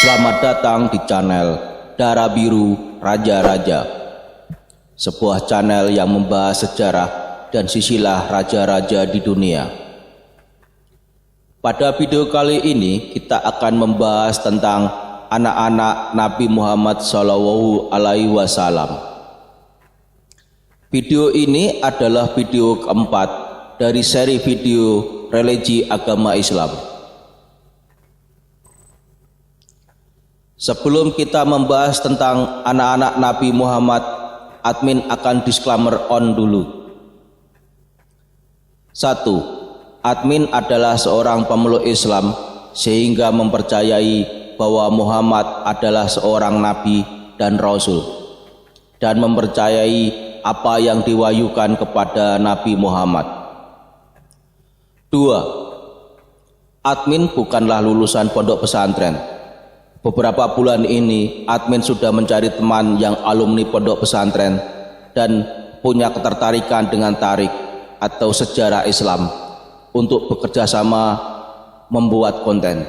Selamat datang di channel Darah Biru Raja-Raja, sebuah channel yang membahas sejarah dan silsilah raja-raja di dunia. Pada video kali ini kita akan membahas tentang anak-anak Nabi Muhammad SAW. Video ini adalah video keempat dari seri video religi agama Islam. Sebelum kita membahas tentang anak-anak Nabi Muhammad, admin akan disclaimer on dulu. 1. Admin adalah seorang pemeluk Islam sehingga mempercayai bahwa Muhammad adalah seorang nabi dan rasul, dan mempercayai apa yang diwahyukan kepada Nabi Muhammad. 2. Admin bukanlah lulusan pondok pesantren. Beberapa bulan ini admin sudah mencari teman yang alumni pondok pesantren dan punya ketertarikan dengan tarik atau sejarah Islam untuk bekerja sama membuat konten.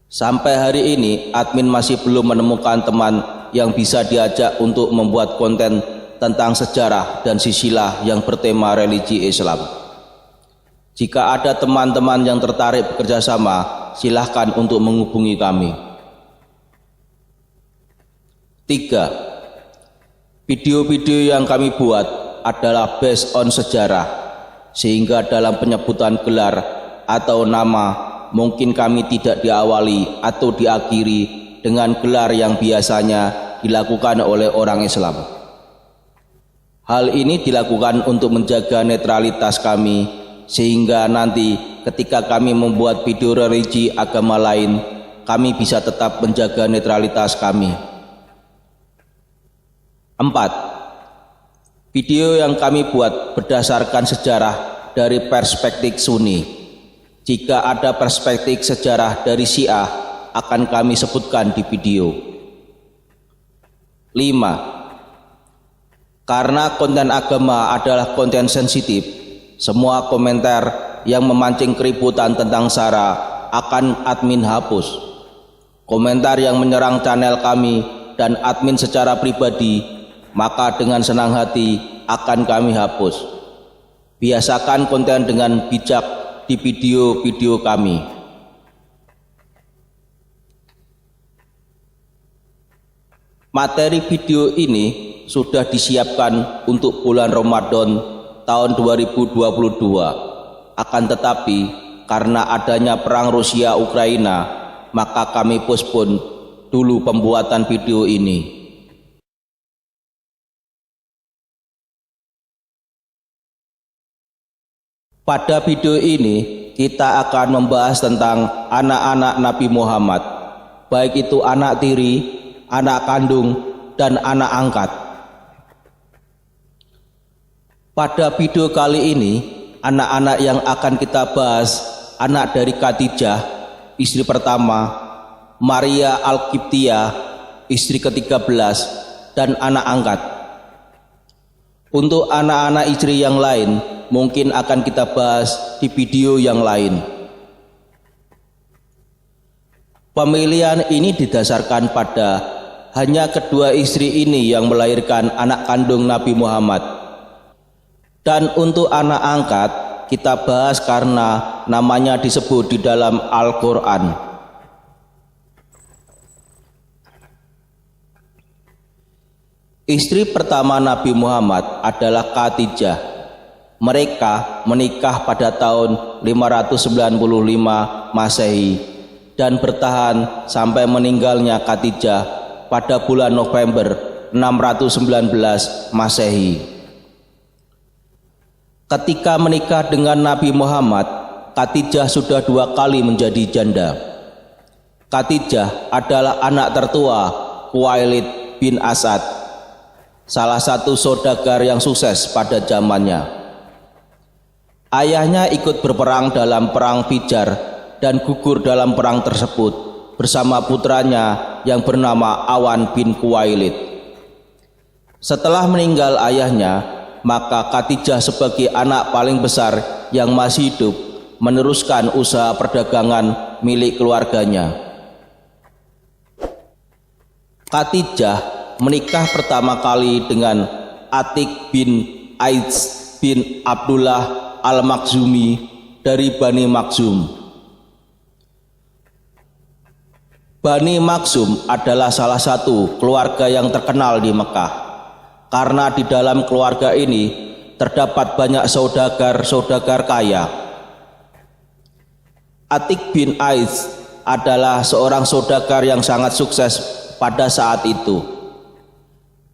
Sampai hari ini admin masih belum menemukan teman yang bisa diajak untuk membuat konten tentang sejarah dan silsilah yang bertema religi Islam. Jika ada teman-teman yang tertarik bekerja sama, silahkan untuk menghubungi kami. 3. Video-video yang kami buat adalah based on sejarah, sehingga dalam penyebutan gelar atau nama mungkin kami tidak diawali atau diakhiri dengan gelar yang biasanya dilakukan oleh orang Islam. Hal ini dilakukan untuk menjaga netralitas kami, sehingga nanti ketika kami membuat video religi agama lain, kami bisa tetap menjaga netralitas kami. 4. Video yang kami buat berdasarkan sejarah dari perspektif Sunni. Jika ada perspektif sejarah dari Syiah, akan kami sebutkan di video. 5. Karena konten agama adalah konten sensitif, semua komentar yang memancing keributan tentang SARA akan admin hapus. Komentar yang menyerang channel kami dan admin secara pribadi, maka dengan senang hati akan kami hapus. Biasakan konten dengan bijak di video-video kami. Materi video ini sudah disiapkan untuk bulan Ramadan tahun 2022. Akan tetapi karena adanya perang Rusia Ukraina, maka kami postpone dulu pembuatan video ini. Pada video ini kita akan membahas tentang anak-anak Nabi Muhammad, baik itu anak tiri, anak kandung, dan anak angkat. Pada video kali ini, anak-anak yang akan kita bahas anak dari Khadijah, istri pertama, Maria Al-Qibtiyah, istri ke-13, dan anak angkat. Untuk anak-anak istri yang lain, mungkin akan kita bahas di video yang lain. Pemilihan ini didasarkan pada hanya kedua istri ini yang melahirkan anak kandung Nabi Muhammad. Dan untuk anak angkat kita bahas karena namanya disebut di dalam Al-Quran. Istri pertama Nabi Muhammad adalah Khadijah. Mereka menikah pada tahun 595 Masehi dan bertahan sampai meninggalnya Khadijah pada bulan November 619 Masehi. Ketika menikah dengan Nabi Muhammad, Khadijah sudah 2 kali menjadi janda. Khadijah adalah anak tertua Khuwailid bin Asad, salah satu saudagar yang sukses pada zamannya. Ayahnya ikut berperang dalam perang Fijar dan gugur dalam perang tersebut bersama putranya yang bernama Awan bin Khuwailid. Setelah meninggal ayahnya, maka Khadijah sebagai anak paling besar yang masih hidup meneruskan usaha perdagangan milik keluarganya. Khadijah menikah pertama kali dengan Atik bin Aiz bin Abdullah al-Makhzumi dari Bani Makhzum. Bani Makhzum adalah salah satu keluarga yang terkenal di Mekah, karena di dalam keluarga ini terdapat banyak saudagar kaya. Atik bin Aiz adalah seorang saudagar yang sangat sukses pada saat itu.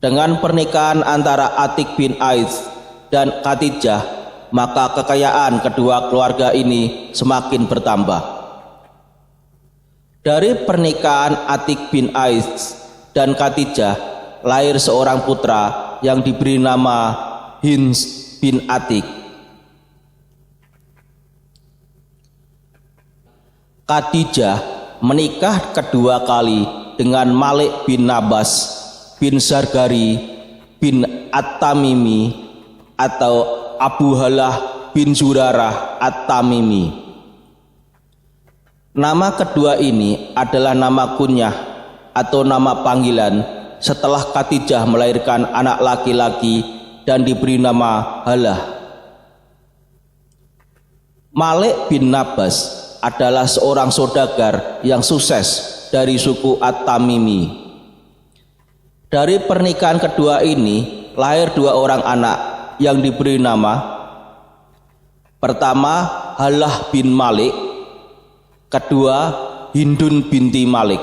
Dengan pernikahan antara Atik bin Aiz dan Khadijah, maka kekayaan kedua keluarga ini semakin bertambah. Dari pernikahan Atik bin Aiz dan Khadijah lahir seorang putra yang diberi nama Hins bin Atik. Khadijah menikah kedua kali dengan Malik bin Nabas bin Zargari bin At-Tamimi atau Abu Halah bin Zurarah At-Tamimi. Nama kedua ini adalah nama kunyah atau nama panggilan setelah Khadijah melahirkan anak laki-laki dan diberi nama Halah. Malik bin Nabas adalah seorang saudagar yang sukses dari suku At-Tamimi. Dari pernikahan kedua ini lahir dua orang anak yang diberi nama, pertama Halah bin Malik, kedua Hindun binti Malik.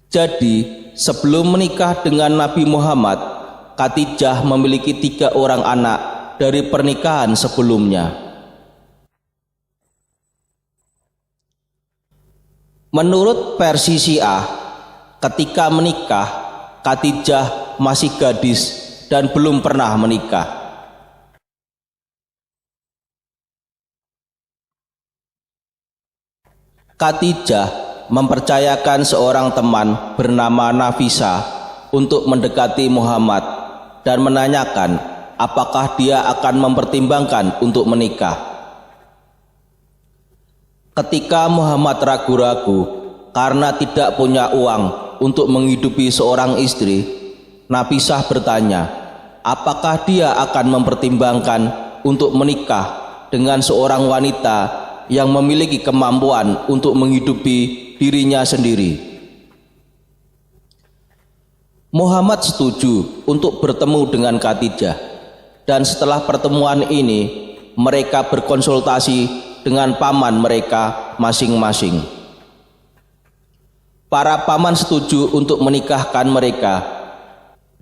Jadi sebelum menikah dengan Nabi Muhammad, Khadijah memiliki 3 orang anak dari pernikahan sebelumnya. Menurut versi Syiah, ketika menikah, Khadijah masih gadis dan belum pernah menikah. Khadijah mempercayakan seorang teman bernama Nafisa untuk mendekati Muhammad dan menanyakan apakah dia akan mempertimbangkan untuk menikah. Ketika Muhammad ragu-ragu karena tidak punya uang untuk menghidupi seorang istri, Nafisah bertanya, apakah dia akan mempertimbangkan untuk menikah dengan seorang wanita yang memiliki kemampuan untuk menghidupi dirinya sendiri. Muhammad setuju untuk bertemu dengan Khadijah, dan setelah pertemuan ini mereka berkonsultasi dengan paman mereka masing-masing. Para paman setuju untuk menikahkan mereka,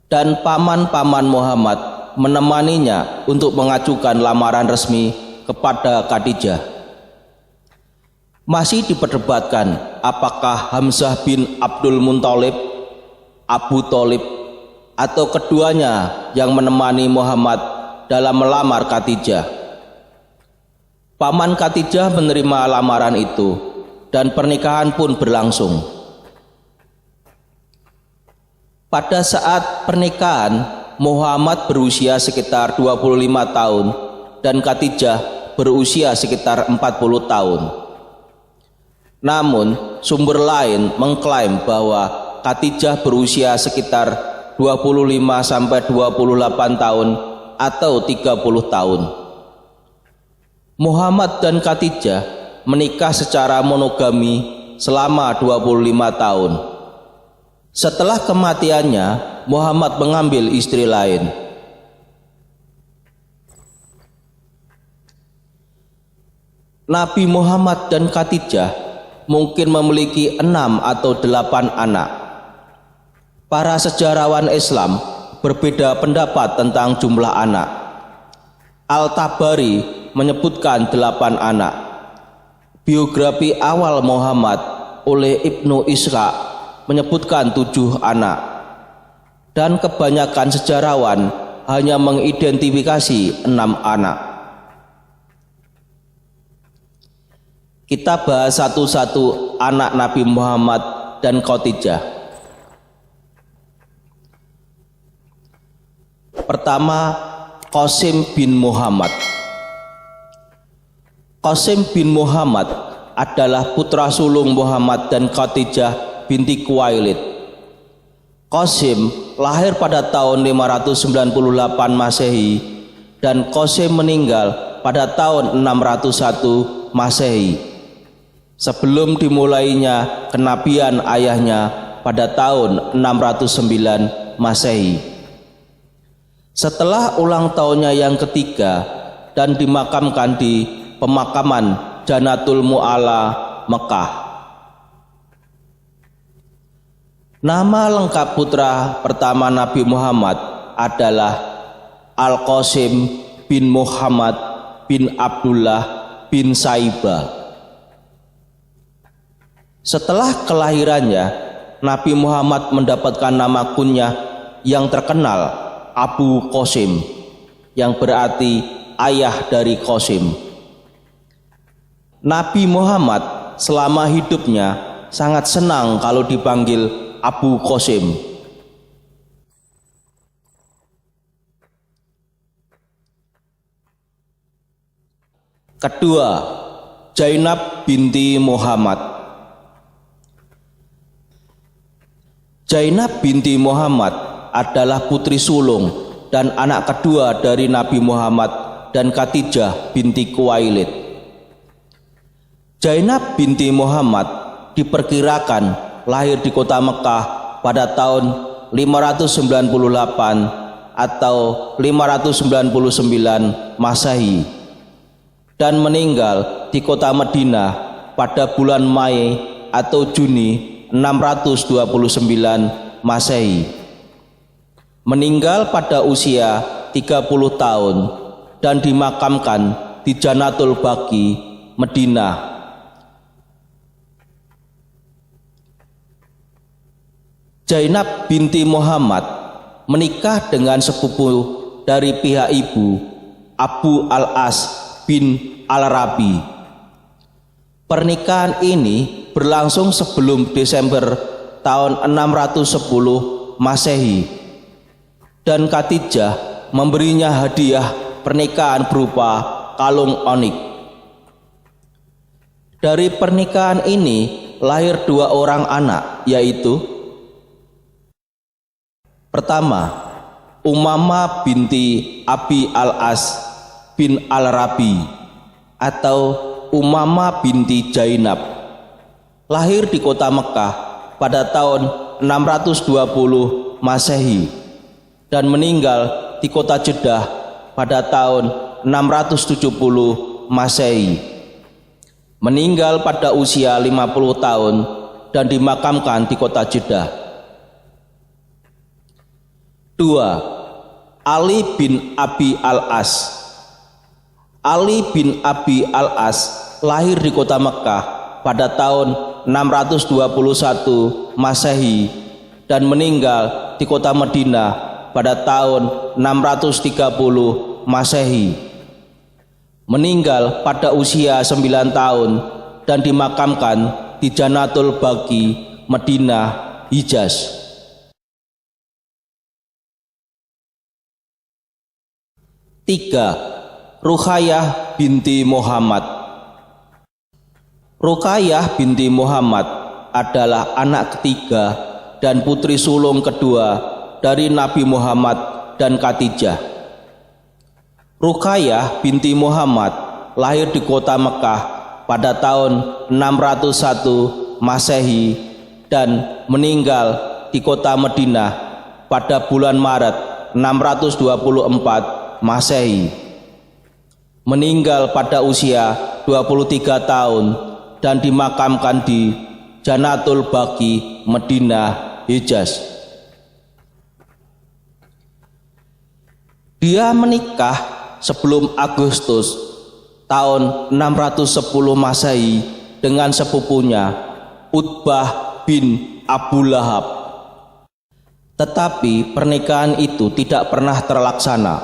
dan paman-paman Muhammad menemaninya untuk mengajukan lamaran resmi kepada Khadijah. Masih diperdebatkan apakah Hamzah bin Abdul Muthalib, Abu Thalib, atau keduanya yang menemani Muhammad dalam melamar Khadijah. Paman Khadijah menerima lamaran itu dan pernikahan pun berlangsung. Pada saat pernikahan, Muhammad berusia sekitar 25 tahun dan Khadijah berusia sekitar 40 tahun. Namun, sumber lain mengklaim bahwa Khadijah berusia sekitar 25-28 tahun atau 30 tahun. Muhammad dan Khadijah menikah secara monogami selama 25 tahun. Setelah kematiannya, Muhammad mengambil istri lain. Nabi Muhammad dan Khadijah mungkin memiliki 6 atau 8 anak. Para sejarawan Islam berbeda pendapat tentang jumlah anak. Al-Tabari menyebutkan 8 anak. Biografi awal Muhammad oleh Ibnu Ishaq menyebutkan 7 anak. Dan kebanyakan sejarawan hanya mengidentifikasi 6 anak. Kita bahas satu-satu anak Nabi Muhammad dan Khadijah. Pertama, Qasim bin Muhammad. Qasim bin Muhammad adalah putra sulung Muhammad dan Khadijah binti Khuwailid. Qasim lahir pada tahun 598 Masehi dan Qasim meninggal pada tahun 601 Masehi. Sebelum dimulainya kenabian ayahnya pada tahun 609 Masehi. Setelah ulang tahunnya yang ketiga dan dimakamkan di pemakaman Janatul Mu'alla, Mekah. Nama lengkap putra pertama Nabi Muhammad adalah Al-Qasim bin Muhammad bin Abdullah bin Saibah. Setelah kelahirannya, Nabi Muhammad mendapatkan nama kunyah yang terkenal, Abu Qasim, yang berarti ayah dari Qasim. Nabi Muhammad selama hidupnya sangat senang kalau dipanggil Abu Qasim. Kedua, Zainab binti Muhammad. Zainab binti Muhammad adalah putri sulung dan anak kedua dari Nabi Muhammad dan Khadijah binti Khuwailid. Zainab binti Muhammad diperkirakan lahir di kota Mekah pada tahun 598 atau 599 Masehi dan meninggal di kota Madinah pada bulan Mei atau Juni 629 Masehi. Meninggal pada usia 30 tahun dan dimakamkan di Janatul Baqi, Madinah. Zainab binti Muhammad menikah dengan sepupu dari pihak ibu, Abu Al-As bin Al-Rabi. Pernikahan ini berlangsung sebelum Desember tahun 610 Masehi dan Khadijah memberinya hadiah pernikahan berupa kalung onik. Dari pernikahan ini lahir dua orang anak, yaitu pertama, Umamah binti Abi Al-As bin Al-Rabi atau Umamah binti Zainab, lahir di kota Mekah pada tahun 620 Masehi dan meninggal di kota Jeddah pada tahun 670 Masehi. Meninggal pada usia 50 tahun dan dimakamkan di kota Jeddah. 2. Ali bin Abi Al-As. Ali bin Abi Al-As lahir di kota Mekah pada tahun 621 Masehi dan meninggal di kota Madinah pada tahun 630 Masehi. Meninggal pada usia 9 tahun dan dimakamkan di Janatul Baqi, Madinah, Hijaz. 3. Ruqayyah binti Muhammad. Ruqayyah binti Muhammad adalah anak ketiga dan putri sulung kedua dari Nabi Muhammad dan Khadijah. Ruqayyah binti Muhammad lahir di kota Mekah pada tahun 601 Masehi dan meninggal di kota Madinah pada bulan Maret 624 Masehi. Meninggal pada usia 23 tahun dan dimakamkan di Janatul Baqi, Madinah, Hijaz. Dia menikah sebelum Agustus tahun 610 Masehi dengan sepupunya Utbah bin Abu Lahab. Tetapi pernikahan itu tidak pernah terlaksana.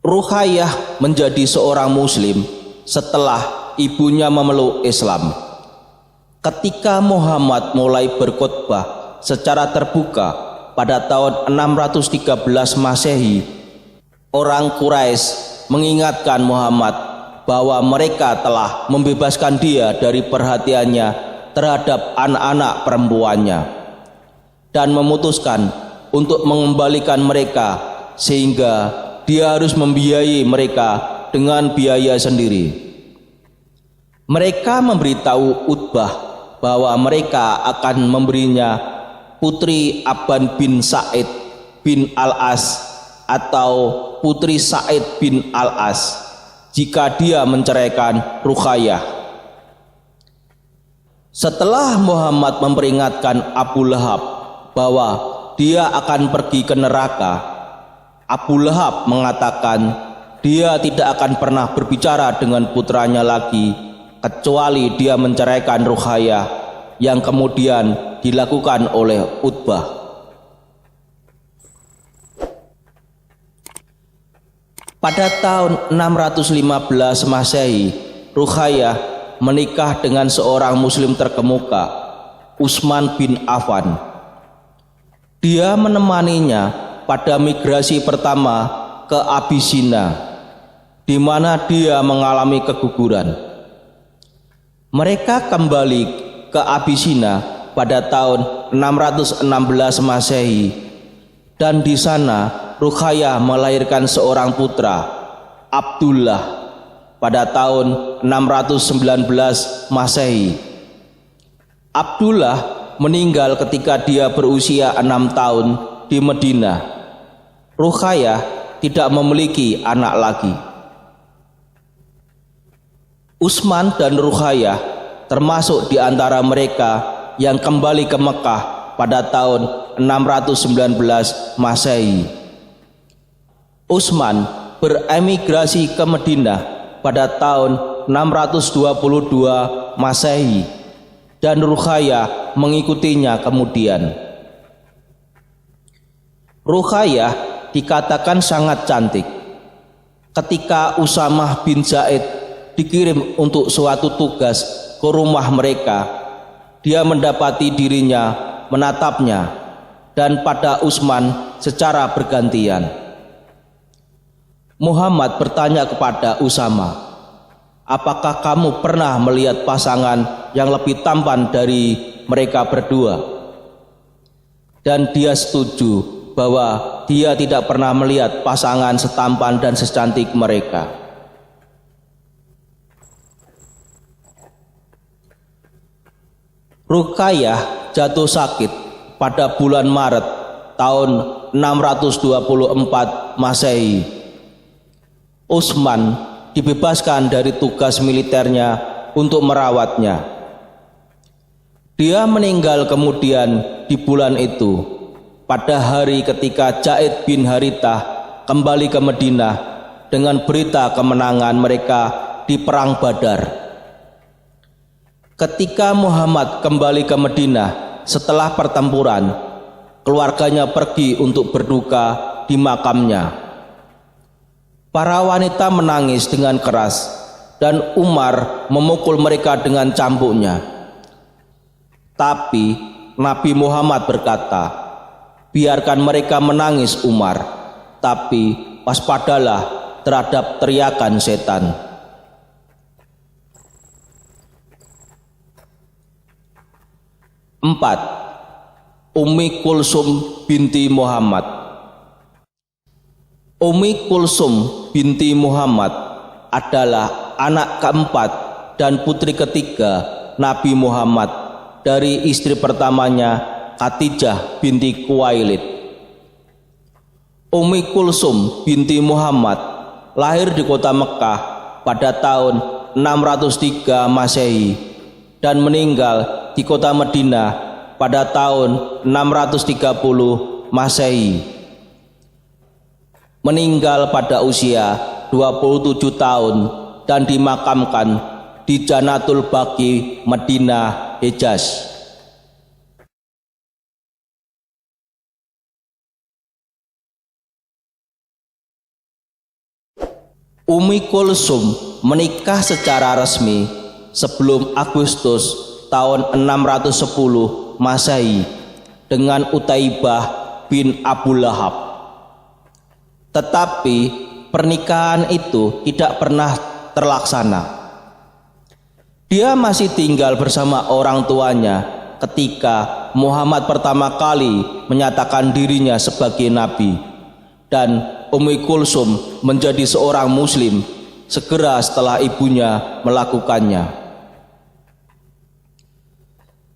Ruqayyah menjadi seorang muslim setelah ibunya memeluk Islam. Ketika Muhammad mulai berkhutbah secara terbuka pada tahun 613 Masehi, orang Quraisy mengingatkan Muhammad bahwa mereka telah membebaskan dia dari perhatiannya terhadap anak-anak perempuannya dan memutuskan untuk mengembalikan mereka, sehingga dia harus membiayai mereka dengan biaya sendiri. Mereka memberitahu Utbah bahwa mereka akan memberinya putri Aban bin Sa'id bin Al-As atau putri Sa'id bin Al-As jika dia menceraikan Ruqayyah. Setelah Muhammad memperingatkan Abu Lahab bahwa dia akan pergi ke neraka, Abu Lahab mengatakan dia tidak akan pernah berbicara dengan putranya lagi kecuali dia menceraikan Ruqayyah, yang kemudian dilakukan oleh Utbah. Pada tahun 615 Masehi, Ruqayyah menikah dengan seorang muslim terkemuka, Utsman bin Affan. Dia menemaninya pada migrasi pertama ke Abyssinia, di mana dia mengalami keguguran. Mereka kembali ke Abyssinia pada tahun 616 Masehi, dan di sana Ruqayyah melahirkan seorang putra, Abdullah, pada tahun 619 Masehi. Abdullah meninggal ketika dia berusia 6 tahun di Madinah. Ruqayyah tidak memiliki anak lagi. Utsman dan Ruqayyah termasuk di antara mereka yang kembali ke Mekah pada tahun 619 Masehi. Utsman beremigrasi ke Madinah pada tahun 622 Masehi dan Ruqayyah mengikutinya kemudian. Ruqayyah dikatakan sangat cantik. Ketika Usamah bin Zaid dikirim untuk suatu tugas ke rumah mereka, dia mendapati dirinya menatapnya dan pada Utsman secara bergantian. Muhammad bertanya kepada Usamah, apakah kamu pernah melihat pasangan yang lebih tampan dari mereka berdua? Dan dia setuju bahwa dia tidak pernah melihat pasangan setampan dan secantik mereka. Ruqayyah jatuh sakit pada bulan Maret tahun 624 Masehi. Utsman dibebaskan dari tugas militernya untuk merawatnya. Dia meninggal kemudian di bulan itu, pada hari ketika Zaid bin Harithah kembali ke Madinah dengan berita kemenangan mereka di Perang Badar. Ketika Muhammad kembali ke Madinah setelah pertempuran, keluarganya pergi untuk berduka di makamnya. Para wanita menangis dengan keras dan Umar memukul mereka dengan cambuknya. Tapi Nabi Muhammad berkata, biarkan mereka menangis Umar, tapi waspadalah terhadap teriakan setan. Empat, Ummi Kulsum binti Muhammad. Ummi Kulsum binti Muhammad adalah anak keempat dan putri ketiga Nabi Muhammad dari istri pertamanya Khadijah binti Khuwailid. Ummi Kulsum binti Muhammad lahir di kota Mekah pada tahun 603 Masehi dan meninggal di kota Madinah pada tahun 630 Masehi. Meninggal pada usia 27 tahun dan dimakamkan di Janatul Baqi, Madinah, Hejaz. Ummi Kulsum menikah secara resmi sebelum Agustus tahun 610 Masehi dengan Utaibah bin Abu Lahab. Tetapi pernikahan itu tidak pernah terlaksana. Dia masih tinggal bersama orang tuanya ketika Muhammad pertama kali menyatakan dirinya sebagai nabi, dan Ummi Kulsum menjadi seorang muslim segera setelah ibunya melakukannya.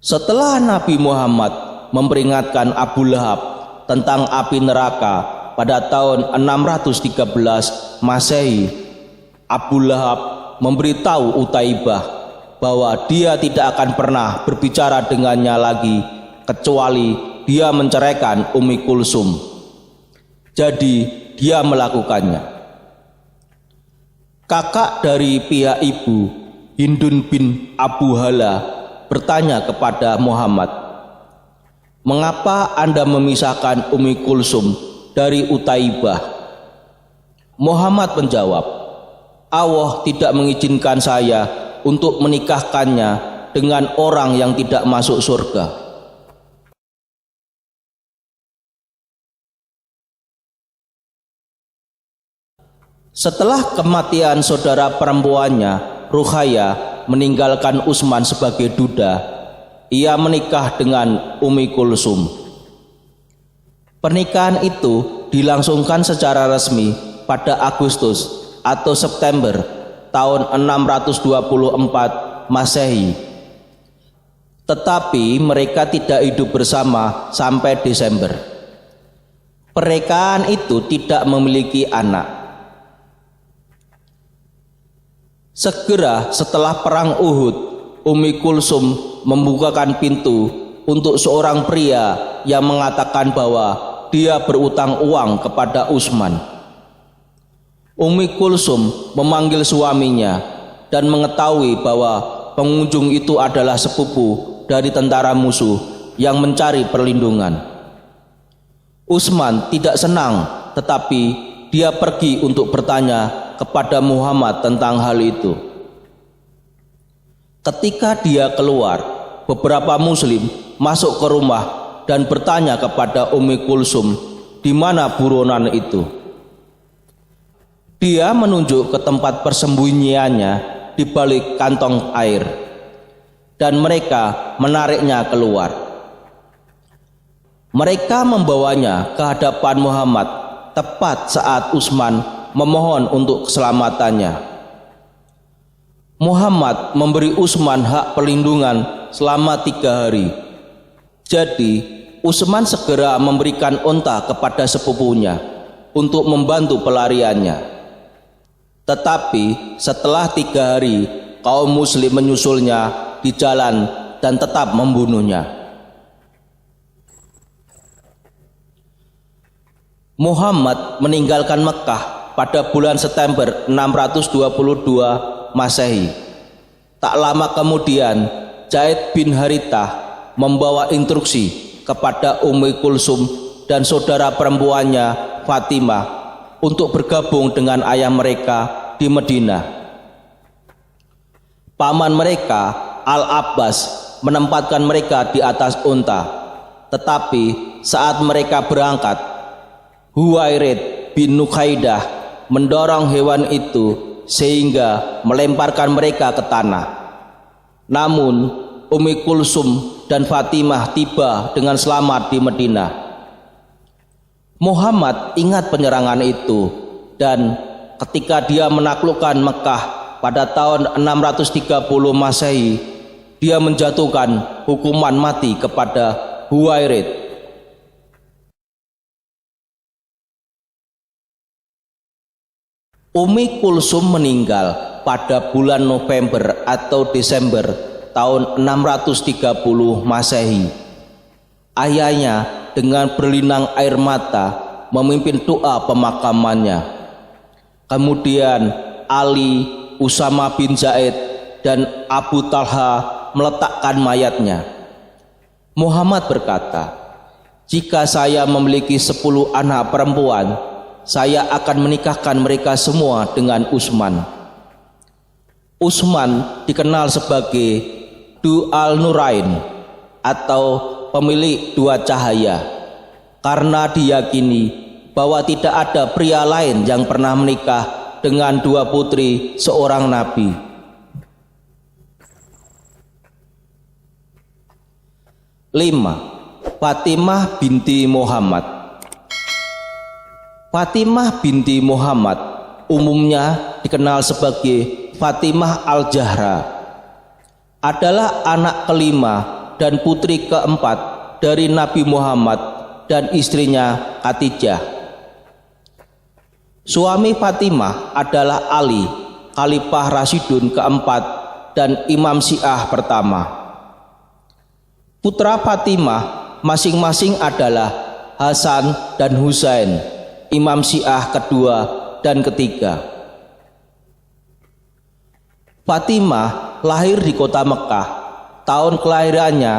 Setelah Nabi Muhammad memperingatkan Abu Lahab tentang api neraka pada tahun 613 Masehi, Abu Lahab memberitahu Utaibah bahwa dia tidak akan pernah berbicara dengannya lagi kecuali dia menceraikan Ummi Kulsum. Jadi dia melakukannya. Kakak dari pihak ibu, Hindun bin Abu Hala, bertanya kepada Muhammad, "Mengapa Anda memisahkan Ummi Kulsum dari Utaibah?" Muhammad menjawab, "Allah tidak mengizinkan saya untuk menikahkannya dengan orang yang tidak masuk surga." Setelah kematian saudara perempuannya, Ruqayyah meninggalkan Utsman sebagai duda, ia menikah dengan Ummi Kulsum. Pernikahan itu dilangsungkan secara resmi pada Agustus atau September tahun 624 Masehi. Tetapi mereka tidak hidup bersama sampai Desember. Pernikahan itu tidak memiliki anak. Segera setelah perang Uhud, Ummi Kulsum membukakan pintu untuk seorang pria yang mengatakan bahwa dia berutang uang kepada Utsman. Ummi Kulsum memanggil suaminya dan mengetahui bahwa pengunjung itu adalah sepupu dari tentara musuh yang mencari perlindungan. Utsman tidak senang, tetapi dia pergi untuk bertanya kepada Muhammad tentang hal itu. Ketika dia keluar, beberapa muslim masuk ke rumah dan bertanya kepada Ummi Kulsum di mana buronan itu. Dia menunjuk ke tempat persembunyiannya di balik kantong air, dan mereka menariknya keluar. Mereka membawanya ke hadapan Muhammad tepat saat Utsman memohon untuk keselamatannya. Muhammad memberi Utsman hak perlindungan selama 3 hari. Jadi Utsman segera memberikan unta kepada sepupunya untuk membantu pelariannya. Tetapi setelah 3 hari, kaum muslim menyusulnya di jalan dan tetap membunuhnya. Muhammad meninggalkan Mekah pada bulan September 622 Masehi. Tak lama kemudian, Zaid bin Harithah membawa instruksi kepada Ummi Kulsum dan saudara perempuannya Fatimah untuk bergabung dengan ayah mereka di Madinah. Paman mereka, Al-Abbas, menempatkan mereka di atas unta. Tetapi saat mereka berangkat, Huwairid bin Nukhaidah mendorong hewan itu sehingga melemparkan mereka ke tanah. Namun Ummi Kulsum dan Fatimah tiba dengan selamat di Madinah. Muhammad ingat penyerangan itu, dan ketika dia menaklukkan Mekah pada tahun 630 Masehi, dia menjatuhkan hukuman mati kepada Huwairid. Ummi Kulsum meninggal pada bulan November atau Desember tahun 630 Masehi. Ayahnya dengan berlinang air mata memimpin doa pemakamannya. Kemudian Ali, Usama bin Zaid, dan Abu Talha meletakkan mayatnya. Muhammad berkata, "Jika saya memiliki 10 anak perempuan, saya akan menikahkan mereka semua dengan Utsman." Utsman dikenal sebagai Du al-Nurain atau pemilik 2 cahaya, karena diyakini bahwa tidak ada pria lain yang pernah menikah dengan 2 putri seorang nabi. 5. Fatimah binti Muhammad. Fatimah binti Muhammad umumnya dikenal sebagai Fatimah Al-Zahra, adalah anak kelima dan putri keempat dari Nabi Muhammad dan istrinya Khadijah. Suami Fatimah adalah Ali, Khalifah Rasyidun keempat dan Imam Syiah pertama. Putra Fatimah masing-masing adalah Hasan dan Husain, Imam Syiah kedua dan ketiga. Fatimah lahir di kota Mekah. Tahun kelahirannya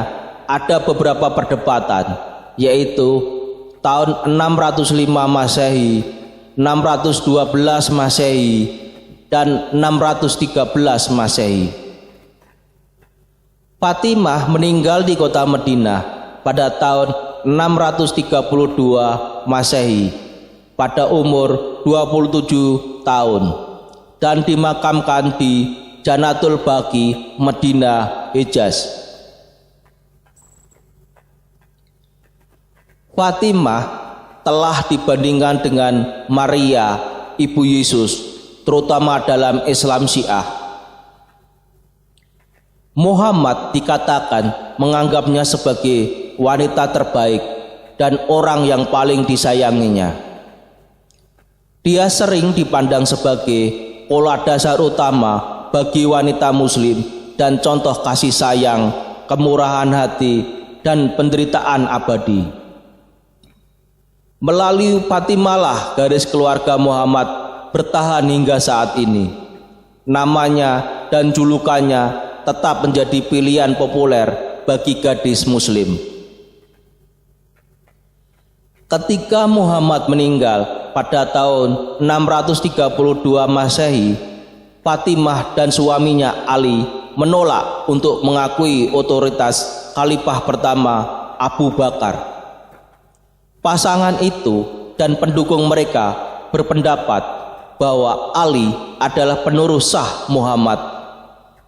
ada beberapa perdebatan, yaitu tahun 605 Masehi, 612 Masehi, dan 613 Masehi. Fatimah meninggal di kota Madinah pada tahun 632 Masehi pada umur 27 tahun dan dimakamkan di Janatul Baqi, Madinah, Hijaz. Fatimah telah dibandingkan dengan Maria, ibu Yesus, terutama dalam Islam Syiah. Muhammad dikatakan menganggapnya sebagai wanita terbaik dan orang yang paling disayanginya. Dia sering dipandang sebagai pola dasar utama bagi wanita muslim dan contoh kasih sayang, kemurahan hati, dan penderitaan abadi. Melalui Fatimah lah garis keluarga Muhammad bertahan hingga saat ini. Namanya dan julukannya tetap menjadi pilihan populer bagi gadis muslim. Ketika Muhammad meninggal pada tahun 632 Masehi, Fatimah dan suaminya Ali menolak untuk mengakui otoritas Khalifah pertama Abu Bakar. Pasangan itu dan pendukung mereka berpendapat bahwa Ali adalah penerus sah Muhammad,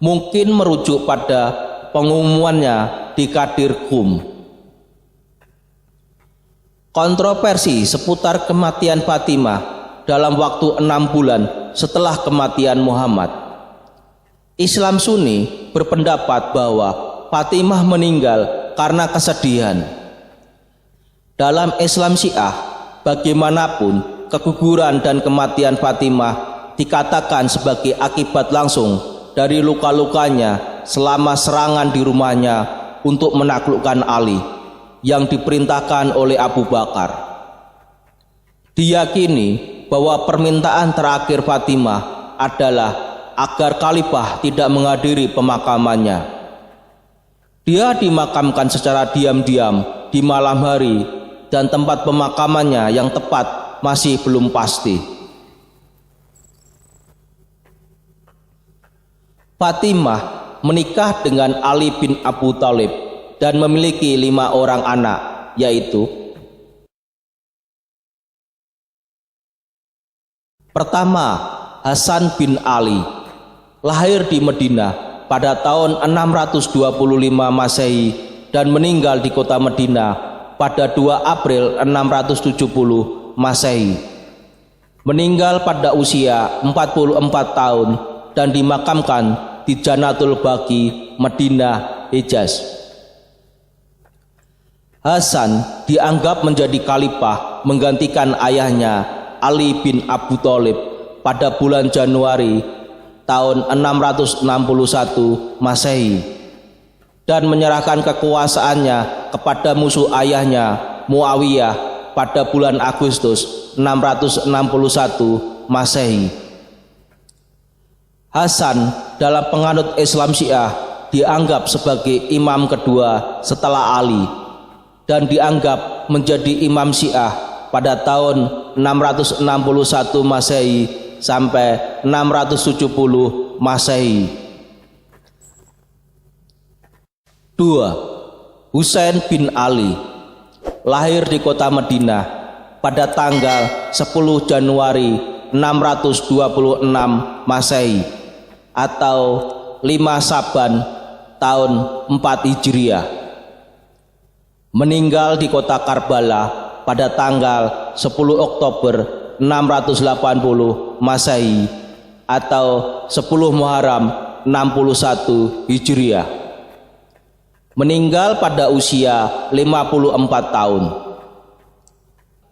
mungkin merujuk pada pengumumannya di Qadir Qum. Kontroversi seputar kematian Fatimah dalam waktu 6 bulan setelah kematian Muhammad. Islam Sunni berpendapat bahwa Fatimah meninggal karena kesedihan. Dalam Islam Syiah, bagaimanapun keguguran dan kematian Fatimah dikatakan sebagai akibat langsung dari luka-lukanya selama serangan di rumahnya untuk menaklukkan Ali yang diperintahkan oleh Abu Bakar. Diyakini bahwa permintaan terakhir Fatimah adalah agar Khalifah tidak menghadiri pemakamannya. Dia dimakamkan secara diam-diam di malam hari dan tempat pemakamannya yang tepat masih belum pasti. Fatimah menikah dengan Ali bin Abu Thalib dan memiliki 5 orang anak, yaitu: pertama, Hasan bin Ali, lahir di Madinah pada tahun 625 Masehi dan meninggal di kota Madinah pada 2 April 670 Masehi. Meninggal pada usia 44 tahun dan dimakamkan di Janatul Baqi, Madinah, Hijaz. Hasan dianggap menjadi khalifah menggantikan ayahnya Ali bin Abu Thalib pada bulan Januari tahun 661 Masehi dan menyerahkan kekuasaannya kepada musuh ayahnya Muawiyah pada bulan Agustus 661 Masehi. Hasan dalam penganut Islam Syiah dianggap sebagai imam kedua setelah Ali dan dianggap menjadi imam Syiah pada tahun 661 Masehi sampai 670 Masehi. 2. Husain bin Ali, lahir di kota Madinah pada tanggal 10 Januari 626 Masehi atau 5 Saban tahun 4 Hijriah. meninggal di kota Karbala pada tanggal 10 Oktober 680 Masehi atau 10 Muharram 61 Hijriah. Meninggal pada usia 54 tahun.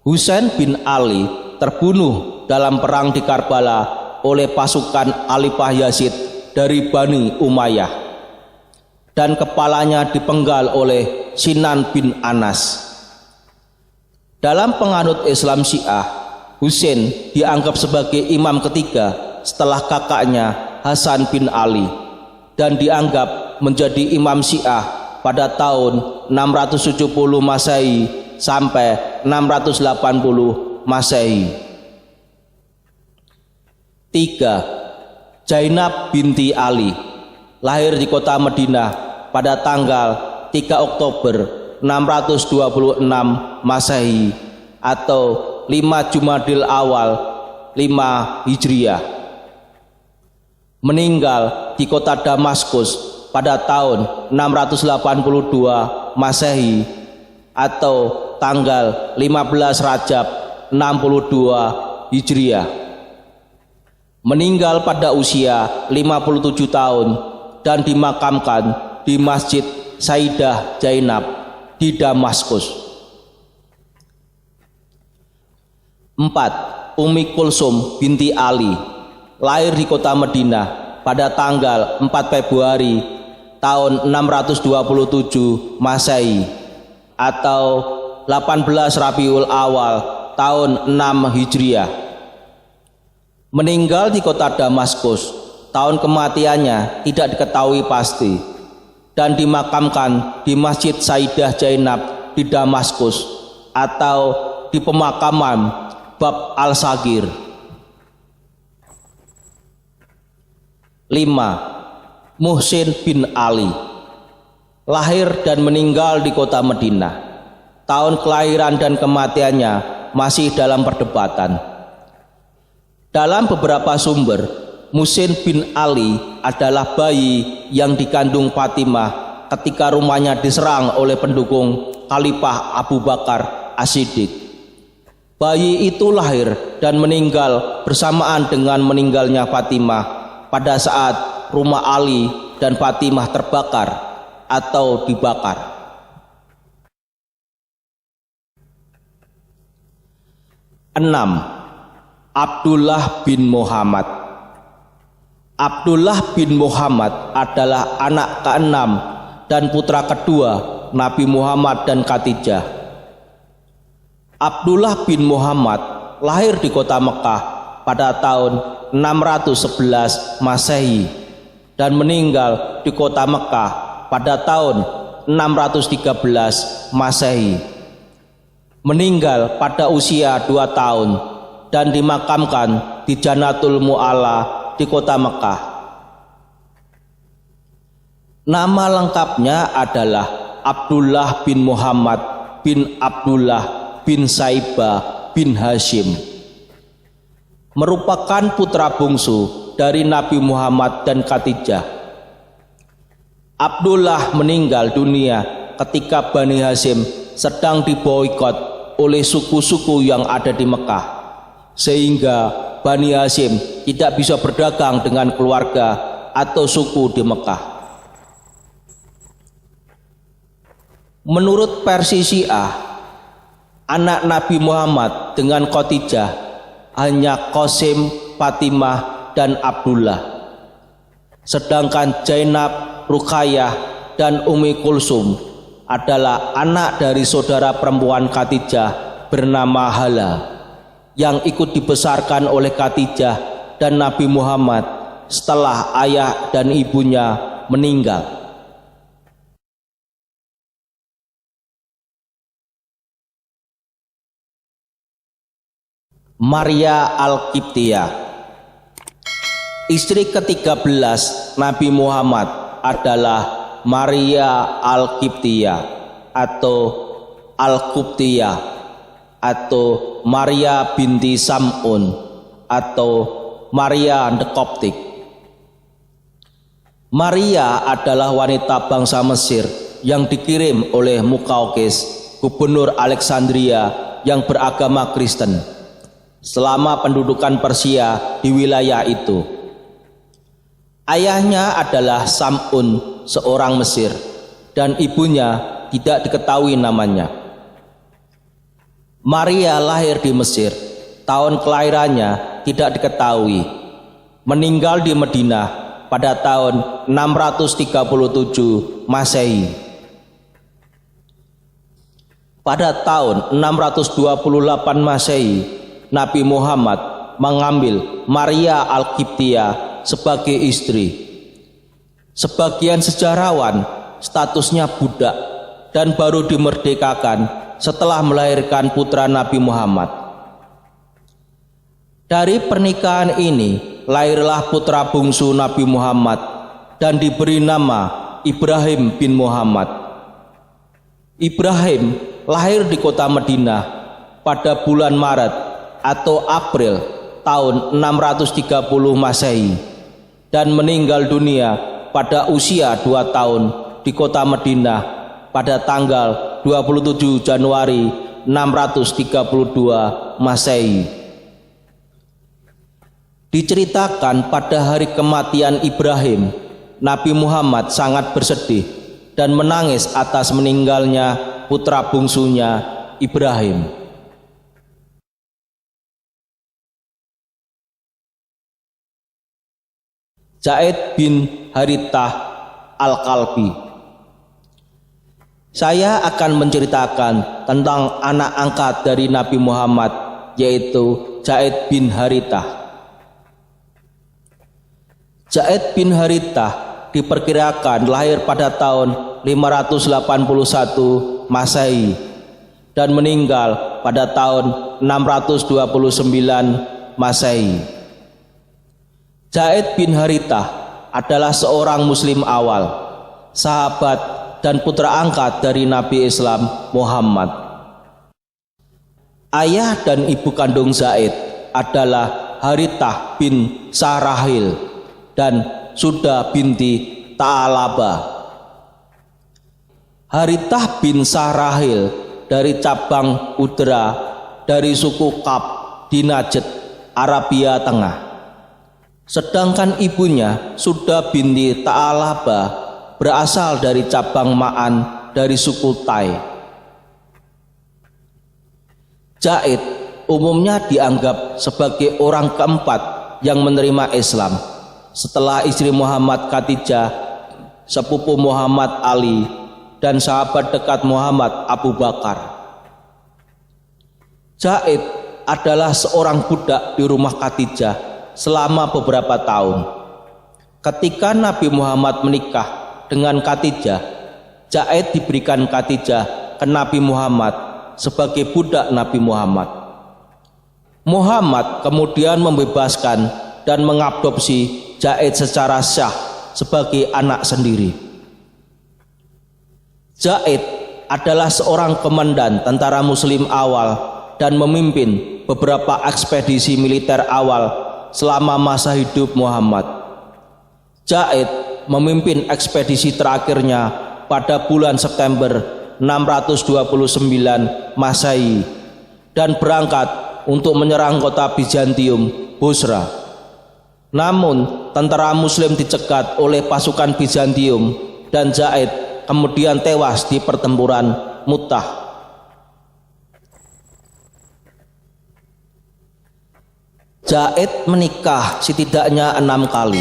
Husain bin Ali terbunuh dalam perang di Karbala oleh pasukan Khalifah Yazid dari Bani Umayyah, dan kepalanya dipenggal oleh Sinan bin Anas. Dalam penganut Islam Syiah, Husain dianggap sebagai imam ketiga setelah kakaknya Hasan bin Ali, dan dianggap menjadi imam Syiah pada tahun 670 Masehi sampai 680 Masehi. 3. Zainab binti Ali, lahir di kota Madinah pada tanggal 3 Oktober 626 Masehi atau 5 Jumadil Awal 5 Hijriah. Meninggal di kota Damaskus pada tahun 682 Masehi atau tanggal 15 Rajab 62 Hijriah. Meninggal pada usia 57 tahun dan dimakamkan di Masjid Sayyidah Zainab di Damaskus. 4. Ummi Kulsum binti Ali, lahir di kota Madinah pada tanggal 4 Februari tahun 627 Masehi atau 18 Rabiul Awal tahun 6 Hijriah. Meninggal di kota Damaskus. Tahun kematiannya tidak diketahui pasti, dan dimakamkan di Masjid Sayyidah Zainab di Damaskus atau di pemakaman Bab Al-Sagir. 5. Muhsin bin Ali, lahir dan meninggal di kota Madinah. Tahun kelahiran dan kematiannya masih dalam perdebatan. Dalam beberapa sumber, Muhsin bin Ali adalah bayi yang dikandung Fatimah ketika rumahnya diserang oleh pendukung Khalifah Abu Bakar As-Siddiq. Bayi itu lahir dan meninggal bersamaan dengan meninggalnya Fatimah pada saat rumah Ali dan Fatimah terbakar atau dibakar. 6. Abdullah bin Muhammad. Abdullah bin Muhammad adalah anak ke-6 dan putra kedua Nabi Muhammad dan Khadijah. Abdullah bin Muhammad lahir di kota Mekah pada tahun 611 Masehi dan meninggal di kota Mekah pada tahun 613 Masehi. Meninggal pada usia 2 tahun dan dimakamkan di Jannatul Mu'alla di kota Mekah. Nama lengkapnya adalah Abdullah bin Muhammad bin Abdullah bin Saibah bin Hashim. Merupakan putra bungsu dari Nabi Muhammad dan Khadijah. Abdullah meninggal dunia ketika Bani Hashim sedang diboikot oleh suku-suku yang ada di Mekah, sehingga Bani Hashim tidak bisa berdagang dengan keluarga atau suku di Mekah. Menurut versi Syiah, anak Nabi Muhammad dengan Khadijah hanya Qasim, Fatimah, dan Abdullah. Sedangkan Zainab, Ruqayyah, dan Ummi Kulsum adalah anak dari saudara perempuan Khadijah bernama Hala, yang ikut dibesarkan oleh Khadijah dan Nabi Muhammad setelah ayah dan ibunya meninggal. Maria Al-Qibtiyah, istri ke-13 Nabi Muhammad adalah Maria Al-Qibtiyah atau Al-Qibtiyah atau Maria binti Sam'un atau Maria the Coptic. Maria adalah wanita bangsa Mesir yang dikirim oleh Mukaukis, gubernur Alexandria yang beragama Kristen, selama pendudukan Persia di wilayah itu. Ayahnya adalah Sam'un, seorang Mesir, dan ibunya tidak diketahui namanya. Maria lahir di Mesir, tahun kelahirannya tidak diketahui. Meninggal di Madinah pada tahun 637 Masehi. Pada tahun 628 Masehi, Nabi Muhammad mengambil Maria Al-Qibtiyah sebagai istri. Sebagian sejarawan statusnya budak dan baru dimerdekakan setelah melahirkan putra Nabi Muhammad. Dari pernikahan ini lahirlah putra bungsu Nabi Muhammad dan diberi nama Ibrahim bin Muhammad. Ibrahim lahir di kota Madinah pada bulan Maret atau April tahun 630 Masehi dan meninggal dunia pada usia 2 tahun di kota Madinah pada tanggal 27 Januari 632 Masehi. Diceritakan pada hari kematian Ibrahim, Nabi Muhammad sangat bersedih dan menangis atas meninggalnya putra bungsunya Ibrahim. Zaid bin Harithah Al-Kalbi. Saya akan menceritakan tentang anak angkat dari Nabi Muhammad, yaitu Zaid bin Harithah. Zaid bin Harithah diperkirakan lahir pada tahun 581 Masehi dan meninggal pada tahun 629 Masehi. Zaid bin Harithah adalah seorang muslim awal, sahabat dan putra angkat dari Nabi Islam Muhammad. Ayah dan ibu kandung Zaid adalah Harithah bin Sarahil dan Suda binti Ta'alaba. Harithah bin Sarahil dari cabang Udra dari suku Kab di Najd, Arabia Tengah. Sedangkan ibunya Suda binti Ta'alaba berasal dari cabang Ma'an dari suku Tai. Zaid umumnya dianggap sebagai orang keempat yang menerima Islam setelah istri Muhammad Khadijah, sepupu Muhammad Ali, dan sahabat dekat Muhammad Abu Bakar. Zaid adalah seorang budak di rumah Khadijah selama beberapa tahun. Ketika Nabi Muhammad menikah dengan Khadijah, Zaid diberikan Khadijah ke Nabi Muhammad sebagai budak Nabi Muhammad. Muhammad kemudian membebaskan dan mengadopsi Zaid secara sah sebagai anak sendiri. Zaid adalah seorang komandan tentara muslim awal dan memimpin beberapa ekspedisi militer awal selama masa hidup Muhammad. Zaid memimpin ekspedisi terakhirnya pada bulan September 629 Masehi dan berangkat untuk menyerang kota Bizantium, Bosra. Namun tentara muslim dicegat oleh pasukan Bizantium dan Zaid kemudian tewas di pertempuran Mu'tah. Zaid menikah setidaknya 6 kali.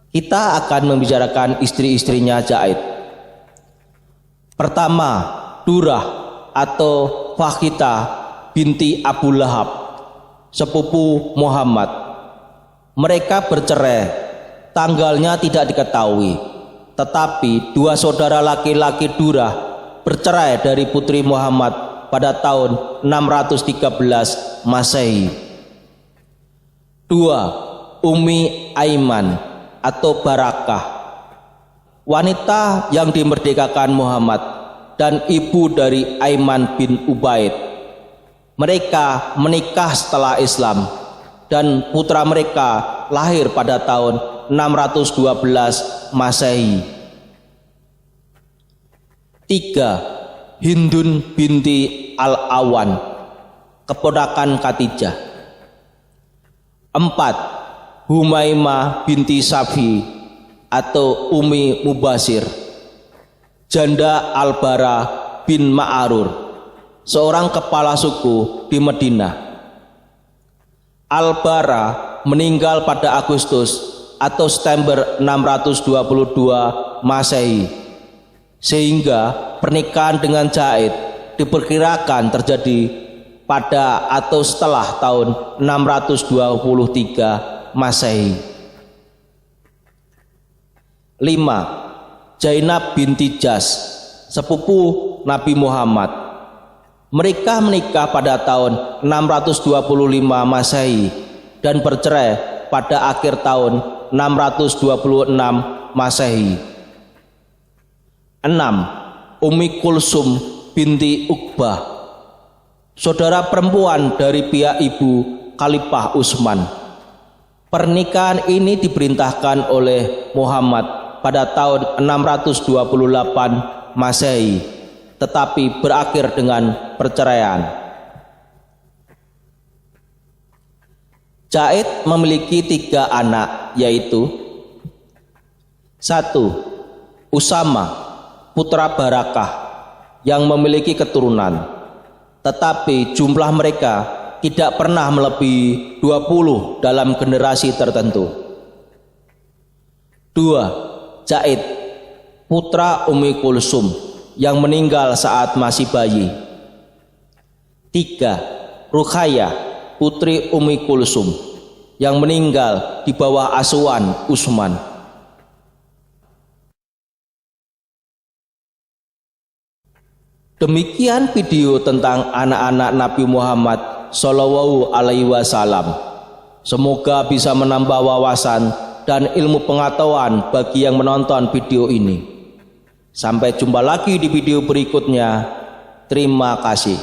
Kita akan membicarakan istri-istrinya Zaid. Pertama, Durah atau Fakhita binti Abu Lahab, sepupu Muhammad. Mereka bercerai, tanggalnya tidak diketahui, tetapi 2 saudara laki-laki Durah bercerai dari putri Muhammad pada tahun 613 Masehi. 2. Ummi Aiman atau Barakah, wanita yang dimerdekakan Muhammad dan ibu dari Aiman bin Ubaid. Mereka menikah setelah Islam dan putra mereka lahir pada tahun 612 Masehi. 3. Hindun binti Al-Awan, keponakan Khadijah. 4. Humaimah binti Safi atau Umi Mubasir, janda Al-Bara bin Ma'arur, seorang kepala suku di Madinah. Al-Bara meninggal pada Agustus atau September 622 Masehi, sehingga pernikahan dengan Zaid diperkirakan terjadi pada atau setelah tahun 623 Masehi. 5. Zainab binti Jas, sepupu Nabi Muhammad. Mereka menikah pada tahun 625 Masehi dan bercerai pada akhir tahun 626 Masehi. 6. Ummi Kulsum binti Uqbah, saudara perempuan dari pihak ibu Khalifah Utsman. Pernikahan ini diperintahkan oleh Muhammad pada tahun 628 Masehi, tetapi berakhir dengan perceraian. Zaid memiliki 3 anak, yaitu 1. Usama, putra Barakah, yang memiliki keturunan, tetapi jumlah mereka tidak pernah melebihi 20 dalam generasi tertentu. 2. Zaid, putra Ummi Kulsum, yang meninggal saat masih bayi. 3. Ruqayyah, putri Ummi Kulsum, yang meninggal di bawah asuhan Utsman. Demikian video tentang anak-anak Nabi Muhammad Shallallahu Alaihi Wasallam. Semoga bisa menambah wawasan dan ilmu pengetahuan bagi yang menonton video ini. Sampai jumpa lagi di video berikutnya. Terima kasih.